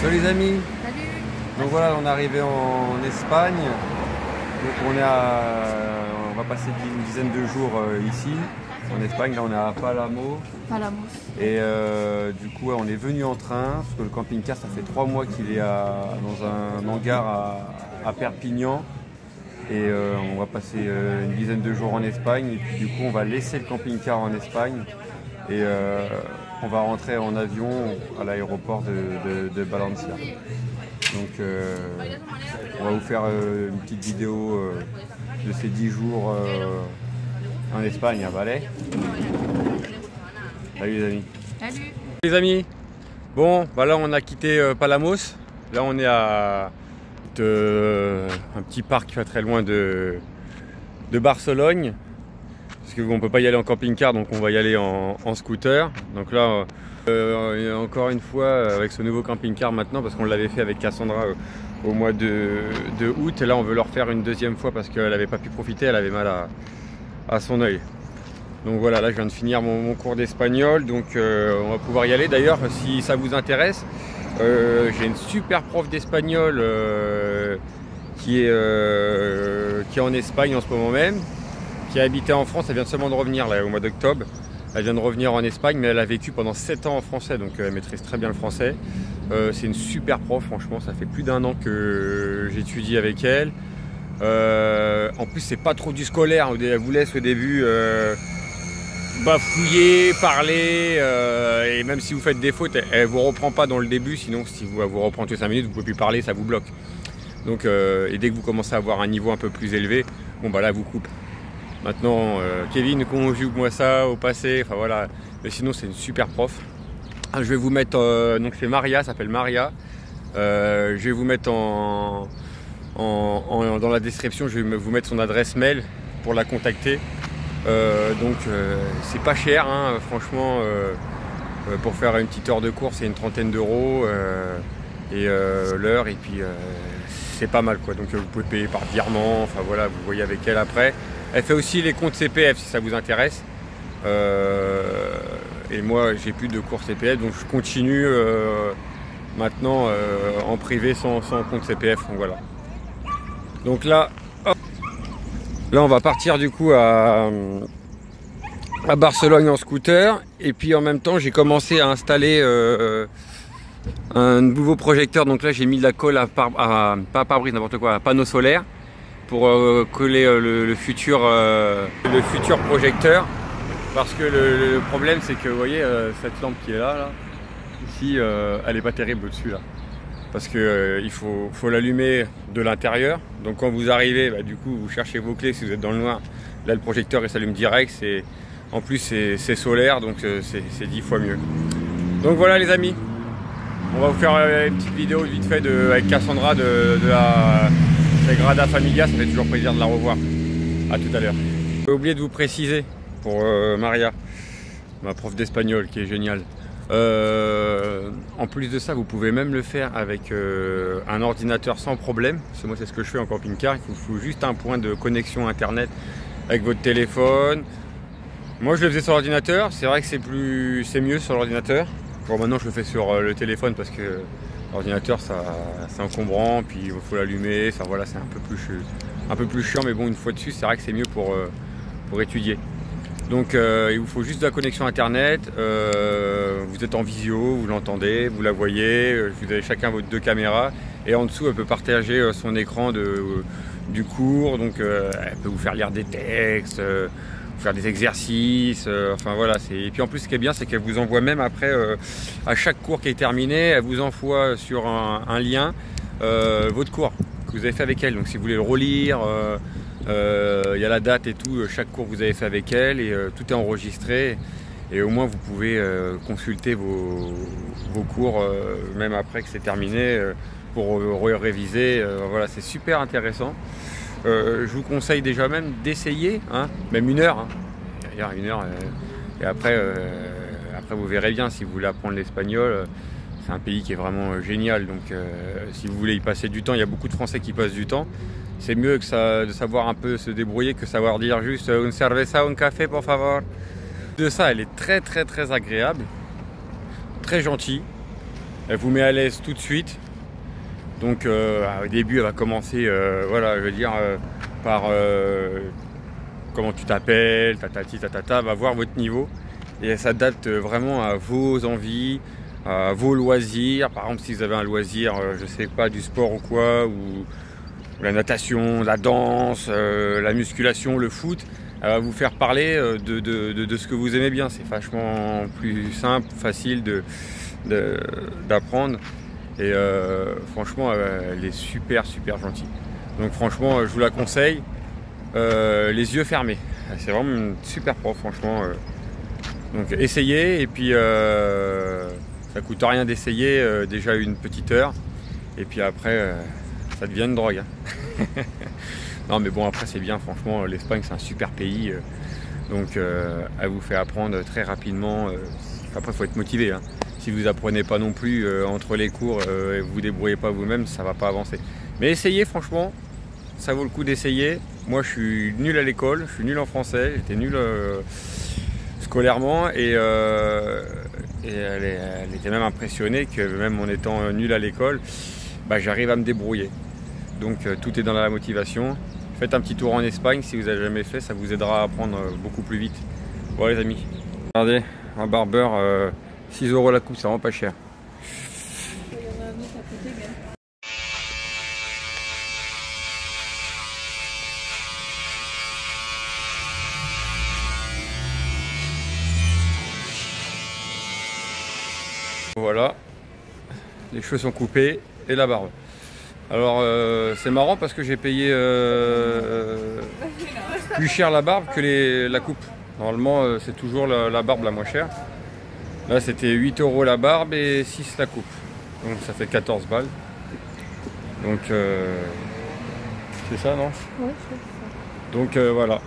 Salut les amis. Salut. Donc voilà, on est arrivé en Espagne. Donc on va passer une dizaine de jours ici en Espagne. Là on est à Palamos. Palamos. Et du coup on est venu en train parce que le camping-car ça fait 3 mois qu'il est dans un hangar à Perpignan. Et on va passer une dizaine de jours en Espagne. Et puis du coup on va laisser le camping-car en Espagne. Et on va rentrer en avion à l'aéroport de Valencia. Donc on va vous faire une petite vidéo de ces 10 jours en Espagne à Valais. Salut les amis. Salut. Les amis, bon bah là on a quitté Palamos. Là on est à un petit parc pas très loin de Barcelone. Parce qu'on ne peut pas y aller en camping-car, donc on va y aller en scooter. Donc là, encore une fois, avec ce nouveau camping-car maintenant, parce qu'on l'avait fait avec Cassandra au mois de août. Et là, on veut le refaire une deuxième fois parce qu'elle n'avait pas pu profiter, elle avait mal à son œil. Donc voilà, là je viens de finir mon cours d'espagnol, donc on va pouvoir y aller. D'ailleurs, si ça vous intéresse, j'ai une super prof d'espagnol qui est en Espagne en ce moment même, qui a habité en France. Elle vient seulement de revenir là, au mois d'octobre. Elle vient de revenir en Espagne, mais elle a vécu pendant 7 ans en français, donc elle maîtrise très bien le français. C'est une super prof, franchement, ça fait plus d'1 an que j'étudie avec elle. En plus, c'est pas trop du scolaire, elle vous laisse au début bafouiller, parler, et même si vous faites des fautes, elle vous reprend pas dans le début, sinon si elle vous reprend toutes 5 minutes, vous pouvez plus parler, ça vous bloque. Donc, et dès que vous commencez à avoir un niveau un peu plus élevé, bon bah là, vous coupe. Maintenant, Kevin conjugue-moi ça au passé, enfin voilà. Mais sinon, c'est une super prof. Je vais vous mettre, donc c'est Maria, ça s'appelle Maria. Je vais vous mettre dans la description, je vais vous mettre son adresse mail pour la contacter. Donc, c'est pas cher, hein, franchement, pour faire une petite heure de course, c'est une 30aine d'euros. Et l'heure, et puis c'est pas mal quoi. Donc vous pouvez payer par virement, enfin voilà, vous voyez avec elle après. Elle fait aussi les comptes CPF si ça vous intéresse. Et moi j'ai plus de cours CPF, donc je continue maintenant en privé sans compte CPF. Donc voilà. Donc là, hop, là on va partir du coup à Barcelone en scooter. Et puis en même temps j'ai commencé à installer un nouveau projecteur. Donc là j'ai mis de la colle pas pare-brise, n'importe quoi, à panneau solaire pour coller le futur projecteur, parce que le problème c'est que vous voyez cette lampe qui est là ici, elle est pas terrible au-dessus là, parce que il faut l'allumer de l'intérieur. Donc quand vous arrivez, bah, du coup vous cherchez vos clés si vous êtes dans le noir, là le projecteur il s'allume direct, en plus c'est solaire, donc c'est 10 fois mieux. Donc voilà les amis, on va vous faire une petite vidéo vite fait avec Cassandra de la Sagrada Familia. Ça fait toujours plaisir de la revoir. A tout à l'heure. J'ai oublié de vous préciser pour Maria, ma prof d'espagnol qui est géniale. En plus de ça, vous pouvez même le faire avec un ordinateur sans problème. Parce que moi c'est ce que je fais en camping-car. Il vous faut juste un point de connexion internet avec votre téléphone. Moi je le faisais sur l'ordinateur. C'est vrai que c'est mieux sur l'ordinateur. Bon, maintenant je le fais sur le téléphone parce que l'ordinateur c'est encombrant, puis il faut l'allumer, enfin voilà, c'est un peu plus chiant, mais bon, une fois dessus c'est vrai que c'est mieux pour étudier. Donc il vous faut juste de la connexion internet, vous êtes en visio, vous l'entendez, vous la voyez, vous avez chacun vos 2 caméras, et en dessous elle peut partager son écran du cours, donc elle peut vous faire lire des textes, faire des exercices, enfin voilà. Et puis en plus ce qui est bien, c'est qu'elle vous envoie même après, à chaque cours qui est terminé, elle vous envoie sur un lien votre cours que vous avez fait avec elle. Donc si vous voulez le relire, il y a la date et tout, chaque cours que vous avez fait avec elle, et tout est enregistré, et au moins vous pouvez consulter vos cours même après que c'est terminé, pour réviser. Voilà, c'est super intéressant. Je vous conseille déjà même d'essayer, hein, même 1 heure, hein. D'ailleurs 1 heure, et après vous verrez bien. Si vous voulez apprendre l'espagnol, c'est un pays qui est vraiment génial, donc si vous voulez y passer du temps, il y a beaucoup de Français qui passent du temps. C'est mieux que de savoir un peu se débrouiller que savoir dire juste une cerveza, un café por favor. De ça, elle est très très très agréable, très gentille. Elle vous met à l'aise tout de suite. Donc au début, elle va commencer, voilà, je veux dire, par comment tu t'appelles, tatati, tatata, va voir votre niveau. Et elle s'adapte vraiment à vos envies, à vos loisirs. Par exemple, si vous avez un loisir, je sais pas, du sport ou quoi, ou la natation, la danse, la musculation, le foot, elle va vous faire parler de ce que vous aimez bien. C'est vachement plus simple, facile d'apprendre. Et franchement, elle est super gentille. Donc franchement, je vous la conseille, les yeux fermés. C'est vraiment une super prof, franchement. Donc essayez, et puis ça coûte rien d'essayer, déjà une petite heure. Et puis après, ça devient une drogue. Hein. Non mais bon, après c'est bien, franchement, l'Espagne c'est un super pays. Donc elle vous fait apprendre très rapidement. Après, il faut être motivé. Hein. Si vous apprenez pas non plus entre les cours et vous vous débrouillez pas vous-même, ça va pas avancer. Mais essayez, franchement, ça vaut le coup d'essayer. Moi, je suis nul à l'école, je suis nul en français, j'étais nul scolairement et elle était même impressionnée que même en étant nul à l'école, bah, j'arrive à me débrouiller. Donc tout est dans la motivation. Faites un petit tour en Espagne si vous n'avez jamais fait, ça vous aidera à apprendre beaucoup plus vite. Voilà les amis. Regardez, un barbeur. 6 € la coupe, c'est vraiment pas cher. Voilà, les cheveux sont coupés et la barbe. Alors c'est marrant parce que j'ai payé plus cher la barbe que la coupe. Normalement c'est toujours la barbe la moins chère. Là c'était 8 € la barbe et 6 la coupe. Donc ça fait 14 balles. Donc c'est ça, non? Oui, c'est ça. Donc voilà.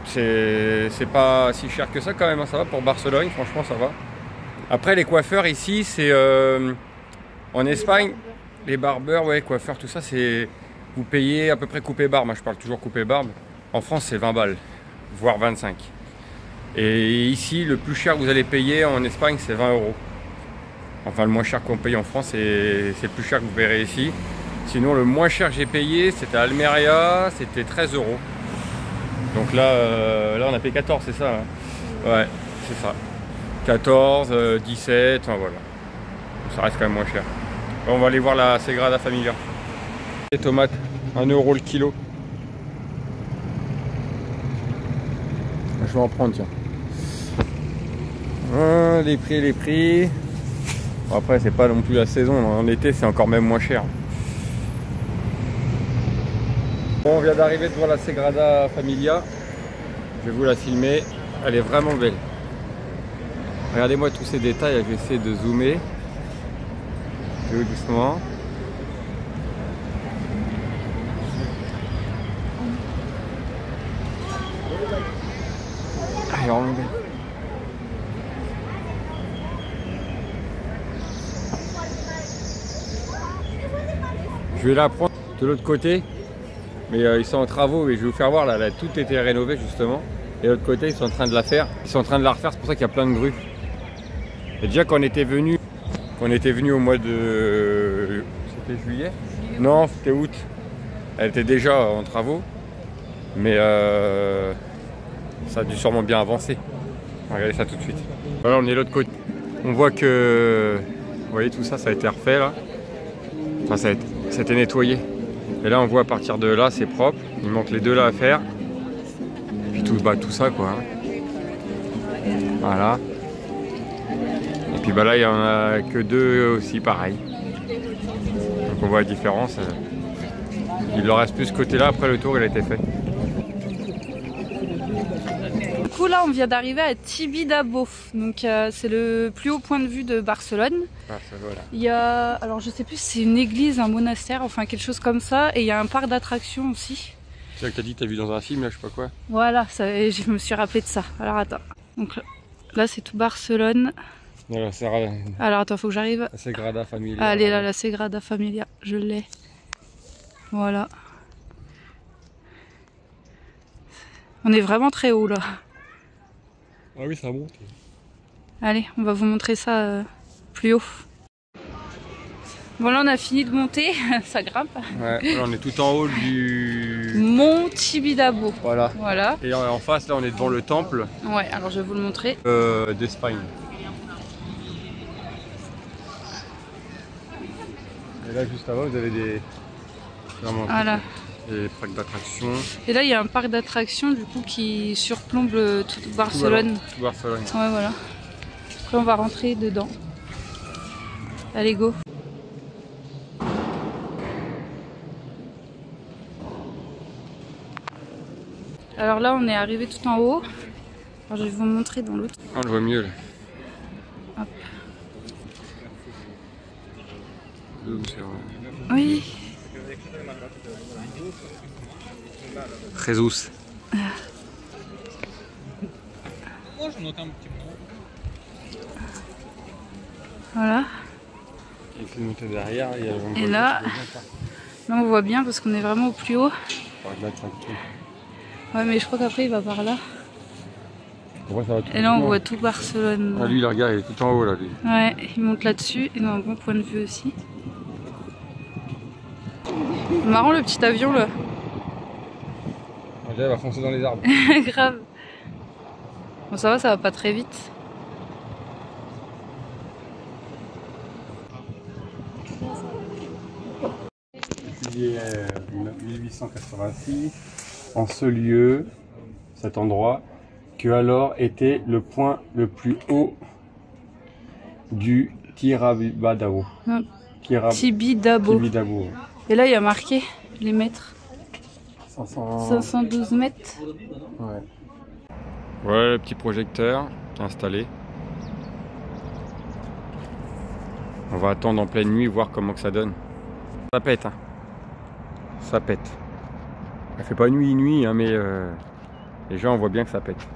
C'est pas si cher que ça quand même, hein, ça va pour Barcelone, franchement ça va. Après les coiffeurs ici, c'est en Espagne, les barbeurs, ouais, coiffeurs, tout ça, c'est vous payez à peu près coupé barbe. Moi je parle toujours coupé barbe. En France c'est 20 balles, voire 25. Et ici, le plus cher que vous allez payer en Espagne, c'est 20 €. Enfin, le moins cher qu'on paye en France, c'est le plus cher que vous paierez ici. Sinon, le moins cher que j'ai payé, c'était à Almeria, c'était 13 €. Donc là, on a payé 14, c'est ça, hein? Ouais, c'est ça. 14, 17, enfin, voilà. Donc, ça reste quand même moins cher. On va aller voir la Sagrada Familia. Les tomates, 1 € le kilo. Je vais en prendre, tiens. Les prix. Bon, après, c'est pas non plus la saison. En été, c'est encore même moins cher. Bon, on vient d'arriver devant la Sagrada Familia. Je vais vous la filmer. Elle est vraiment belle. Regardez-moi tous ces détails. Je vais essayer de zoomer. Tout doucement. Elle est vraiment belle. Je vais la prendre de l'autre côté, mais ils sont en travaux et je vais vous faire voir, là tout a été rénové justement. Et de l'autre côté, ils sont en train de la faire. Ils sont en train de la refaire, c'est pour ça qu'il y a plein de grues. Et déjà quand on était venu au mois de... C'était juillet? Non, c'était août. Elle était déjà en travaux, mais ça a dû sûrement bien avancer. Regardez ça tout de suite. Voilà, on est de l'autre côté. On voit que, vous voyez, tout ça, ça a été refait là. Enfin, ça a été nettoyé. Et là, on voit à partir de là, c'est propre. Il manque les deux là à faire. Et puis tout ça, quoi. Voilà. Et puis bah là, il n'y en a que deux aussi, pareil. Donc on voit la différence. Il leur reste plus ce côté-là. Après, le tour, il a été fait. Du coup là on vient d'arriver à Tibidabo, donc c'est le plus haut point de vue de Barcelone. Ah, ça, voilà. Il y a, alors je sais plus si c'est une église, un monastère, enfin quelque chose comme ça, et il y a un parc d'attractions aussi. C'est ça que t'as dit, t'as vu dans un film là, je sais pas quoi. Voilà, ça, je me suis rappelé de ça. Alors attends, donc là c'est tout Barcelone. Voilà, alors attends, faut que j'arrive. La Sagrada Familia. Allez là, la Sagrada Familia, je l'ai. Voilà. On est vraiment très haut là. Ah oui, ça monte. Allez, on va vous montrer ça plus haut. Bon là on a fini de monter, ça grimpe. Ouais, là on est tout en haut du Mont Tibidabo. Voilà. Voilà. Et en face là on est devant le temple Ouais, alors je vais vous le montrer. d'Espagne. Et là juste avant vous avez des Voilà. des parcs d'attractions. Et là il y a un parc d'attractions du coup qui surplombe toute Barcelone. Tout Barcelone. Ouais voilà. Après on va rentrer dedans. Allez go. Alors là on est arrivé tout en haut. Alors je vais vous montrer dans l'autre. On le voit mieux là. Hop. Oui. Jesus. Voilà. Et puis monter derrière, il y a Et là on voit bien parce qu'on est vraiment au plus haut. Ouais mais je crois qu'après il va par là. Et là on voit tout Barcelone. Ah, lui, le regard, il est tout en haut là. Lui. Ouais, il monte là-dessus et dans un bon point de vue aussi. Marrant le petit avion là. Déjà, il va foncer dans les arbres. Grave. Bon ça va pas très vite. Juillet 1886, en ce lieu, cet endroit, que alors était le point le plus haut du Tibidabo. Tibidabo. Et là il y a marqué les mètres. 512 mètres. Ouais. Voilà le petit projecteur installé. On va attendre en pleine nuit voir comment que ça donne. Ça pète, hein. Ça pète. Elle fait pas nuit, hein, mais déjà on voit bien que ça pète.